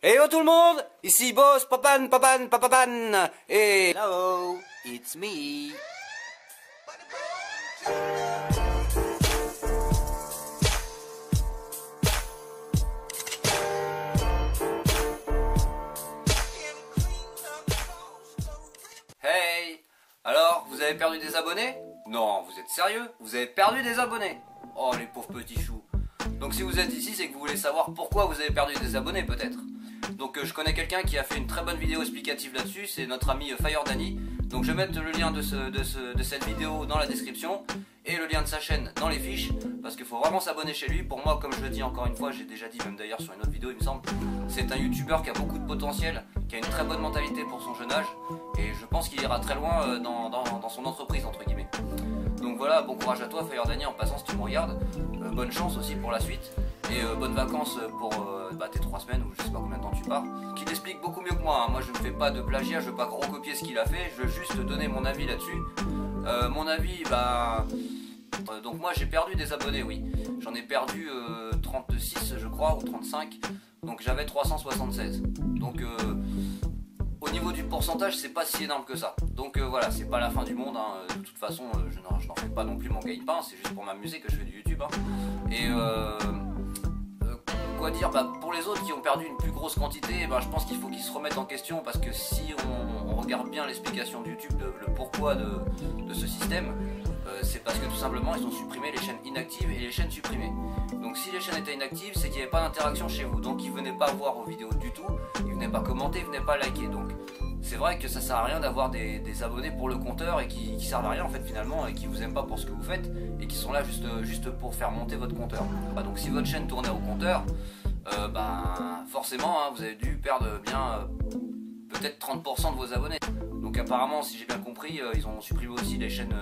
Hello tout le monde, ici Boss Papan Papan Papapan et hello, it's me. Hey, alors vous avez perdu des abonnés? Non, vous êtes sérieux? Vous avez perdu des abonnés? Oh les pauvres petits choux. Donc si vous êtes ici, c'est que vous voulez savoir pourquoi vous avez perdu des abonnés peut-être. Donc je connais quelqu'un qui a fait une très bonne vidéo explicative là-dessus, c'est notre ami Fire Danny. Donc je vais mettre le lien de cette vidéo dans la description et le lien de sa chaîne dans les fiches, parce qu'il faut vraiment s'abonner chez lui. Pour moi, comme je le dis encore une fois, j'ai déjà dit même d'ailleurs sur une autre vidéo il me semble, c'est un youtubeur qui a beaucoup de potentiel, qui a une très bonne mentalité pour son jeune âge, et je pense qu'il ira très loin dans son entreprise entre guillemets. Donc voilà, bon courage à toi Fire Danny en passant si tu me regardes, bonne chance aussi pour la suite, et bonnes vacances pour tes 3 semaines ou je sais pas combien de temps tu pars. Qui t'explique beaucoup mieux que moi, hein. Moi je ne fais pas de plagiat, je veux pas recopier ce qu'il a fait, je veux juste donner mon avis là-dessus. Mon avis, donc moi j'ai perdu des abonnés, oui. J'en ai perdu 36 je crois, ou 35, donc j'avais 376. Donc au niveau du pourcentage, c'est pas si énorme que ça. Donc voilà, c'est pas la fin du monde, hein. De toute façon, je n'en fais pas non plus mon gagne-pain, c'est juste pour m'amuser que je fais du YouTube, hein. Et quoi dire, pour les autres qui ont perdu une plus grosse quantité, je pense qu'il faut qu'ils se remettent en question, parce que si on regarde bien l'explication de YouTube, le pourquoi de ce système, c'est parce que tout simplement ils ont supprimé les chaînes inactives et les chaînes supprimées. Donc si les chaînes étaient inactives, c'est qu'il n'y avait pas d'interaction chez vous, donc ils ne venaient pas voir vos vidéos du tout, ils ne venaient pas commenter, ils ne venaient pas liker. Donc c'est vrai que ça sert à rien d'avoir des abonnés pour le compteur et qui servent à rien en fait finalement, et qui vous aiment pas pour ce que vous faites et qui sont là juste pour faire monter votre compteur. Donc si votre chaîne tournait au compteur, forcément, hein, vous avez dû perdre bien peut-être 30% de vos abonnés. Donc apparemment, si j'ai bien compris, ils ont supprimé aussi les chaînes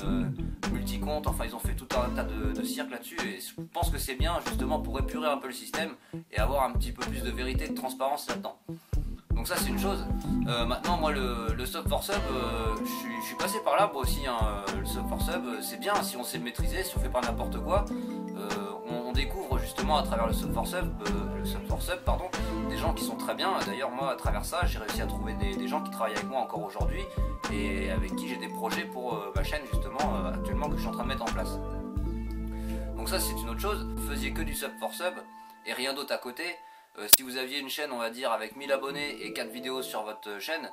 multi-comptes, enfin ils ont fait tout un tas de cirques là-dessus, et je pense que c'est bien justement pour épurer un peu le système et avoir un petit peu plus de vérité et de transparence là-dedans. Donc ça c'est une chose. Maintenant moi le sub for sub, je suis passé par là moi aussi, hein. Le sub for sub c'est bien si on sait le maîtriser, si on fait pas n'importe quoi. On découvre justement à travers le sub for sub, des gens qui sont très bien. D'ailleurs moi à travers ça j'ai réussi à trouver des gens qui travaillent avec moi encore aujourd'hui et avec qui j'ai des projets pour ma chaîne justement actuellement que je suis en train de mettre en place. Donc ça c'est une autre chose. Vous faisiez que du sub for sub et rien d'autre à côté. Si vous aviez une chaîne on va dire avec 1000 abonnés et 4 vidéos sur votre chaîne,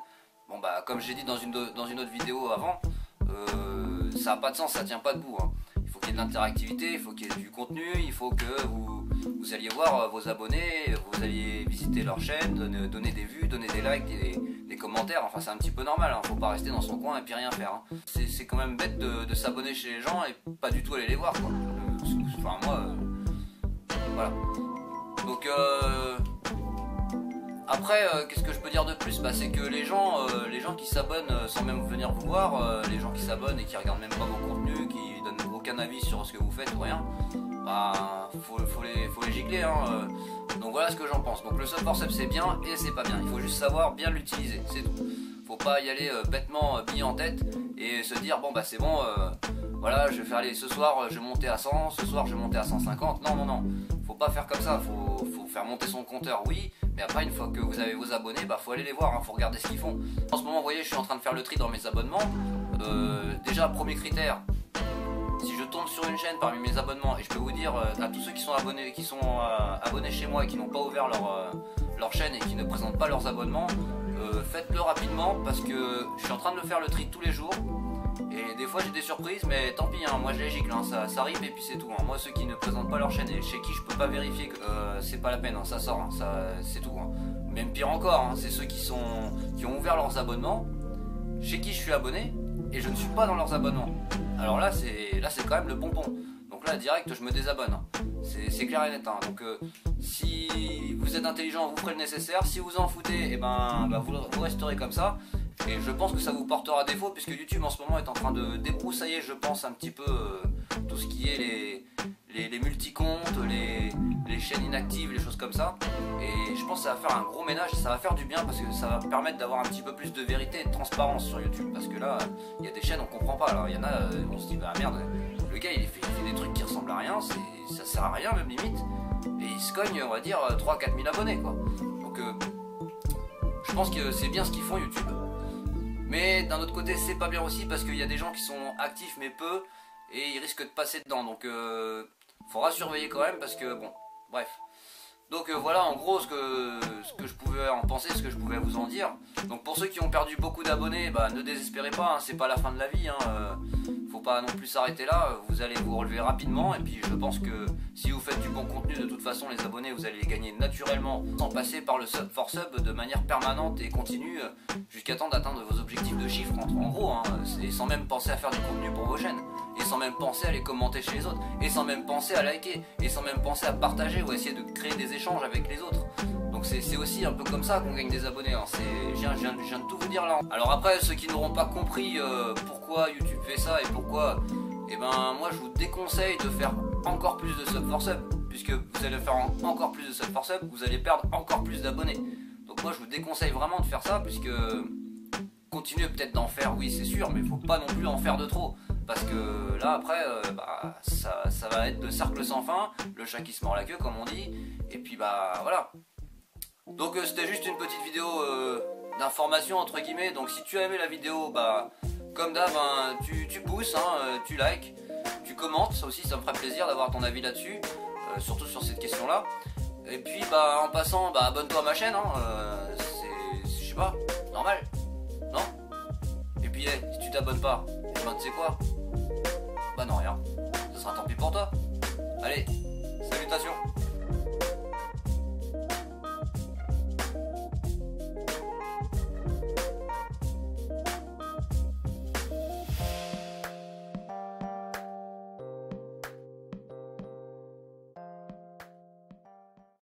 comme j'ai dit dans une autre vidéo avant, ça n'a pas de sens, ça tient pas debout, hein. Il faut qu'il y ait de l'interactivité, il faut qu'il y ait du contenu, il faut que vous alliez voir vos abonnés, vous alliez visiter leur chaîne, donner des vues, donner des likes, des commentaires, enfin c'est un petit peu normal, hein. Faut pas rester dans son coin et puis rien faire, hein. C'est quand même bête de s'abonner chez les gens et pas du tout aller les voir, quoi. Enfin moi, voilà. Donc après, qu'est-ce que je peux dire de plus? C'est que les gens qui s'abonnent sans même venir vous voir, les gens qui s'abonnent et qui regardent même pas vos contenus, qui donnent aucun avis sur ce que vous faites ou rien, faut les gicler, hein. Donc voilà ce que j'en pense. Donc le sub for sub c'est bien et c'est pas bien, il faut juste savoir bien l'utiliser, c'est tout. Faut pas y aller bêtement bille en tête et se dire c'est bon, voilà, je vais faire aller ce soir je vais monter à 100, ce soir je vais monter à 150. Non, faut pas faire comme ça, faut faire monter son compteur, oui, mais après une fois que vous avez vos abonnés, faut aller les voir, hein, faut regarder ce qu'ils font. En ce moment vous voyez je suis en train de faire le tri dans mes abonnements. Déjà premier critère, si je tombe sur une chaîne parmi mes abonnements, et je peux vous dire à tous ceux qui sont abonnés chez moi et qui n'ont pas ouvert leur chaîne et qui ne présentent pas leurs abonnements, faites-le rapidement parce que je suis en train de faire le tri tous les jours et des fois j'ai des surprises, mais tant pis, hein, moi je les gicle, hein, ça arrive et puis c'est tout, hein. Moi ceux qui ne présentent pas leur chaîne et chez qui je peux pas vérifier, c'est pas la peine, hein, ça sort, hein, c'est tout, hein. Même pire encore, hein, c'est ceux qui ont ouvert leurs abonnements chez qui je suis abonné et je ne suis pas dans leurs abonnements. Alors là c'est quand même le bonbon. Donc là direct je me désabonne, hein. C'est clair et net, hein. Donc si vous êtes intelligent vous ferez le nécessaire, si vous en foutez vous resterez comme ça. Et je pense que ça vous portera défaut puisque YouTube en ce moment est en train de débroussailler, je pense, un petit peu tout ce qui est les multi-comptes, les chaînes inactives, les choses comme ça. Et je pense que ça va faire un gros ménage, ça va faire du bien parce que ça va permettre d'avoir un petit peu plus de vérité et de transparence sur YouTube. Parce que là, il y a des chaînes on comprend pas. Alors il y en a, on se dit merde, le gars il fait des trucs qui ressemblent à rien, ça sert à rien même limite. Et il se cogne, on va dire, 3-4 000 abonnés quoi. Donc pense que c'est bien ce qu'ils font YouTube. Mais d'un autre côté c'est pas bien aussi parce qu'il y a des gens qui sont actifs mais peu et ils risquent de passer dedans. Donc faudra surveiller quand même parce que bon, bref. Donc voilà en gros ce que je pouvais en penser, ce que je pouvais vous en dire. Donc pour ceux qui ont perdu beaucoup d'abonnés, bah, ne désespérez pas, hein, c'est pas la fin de la vie. Faut pas non plus s'arrêter là, vous allez vous relever rapidement. Et puis je pense que si vous faites du bon contenu, de toute façon les abonnés vous allez les gagner naturellement sans passer par le sub for sub de manière permanente et continue jusqu'à temps d'atteindre vos objectifs de chiffres en gros, hein, et sans même penser à faire du contenu pour vos chaînes. Et sans même penser à les commenter chez les autres, et sans même penser à liker, et sans même penser à partager ou à essayer de créer des échanges avec les autres. Donc c'est aussi un peu comme ça qu'on gagne des abonnés, hein. Je viens de tout vous dire là. Alors après, ceux qui n'auront pas compris pourquoi YouTube fait ça et pourquoi, et ben moi je vous déconseille de faire encore plus de sub for sub, puisque vous allez faire encore plus de sub for sub, vous allez perdre encore plus d'abonnés. Donc moi je vous déconseille vraiment de faire ça, puisque continuez peut-être d'en faire, oui c'est sûr, mais il faut pas non plus en faire de trop. Parce que là après bah, ça va être de cercle sans fin, le chat qui se mord la queue comme on dit, et puis bah voilà. Donc c'était juste une petite vidéo d'information entre guillemets. Donc si tu as aimé la vidéo, bah comme d'hab hein, tu pousses, hein, tu likes, tu commentes, ça aussi ça me ferait plaisir d'avoir ton avis là-dessus, surtout sur cette question là. Et puis bah en passant, bah abonne-toi à ma chaîne, hein, c'est je sais pas, normal, non? Et puis si tu t'abonnes pas, ben tu sais quoi? Bah non rien, ça sera tant pis pour toi. Allez, salutations.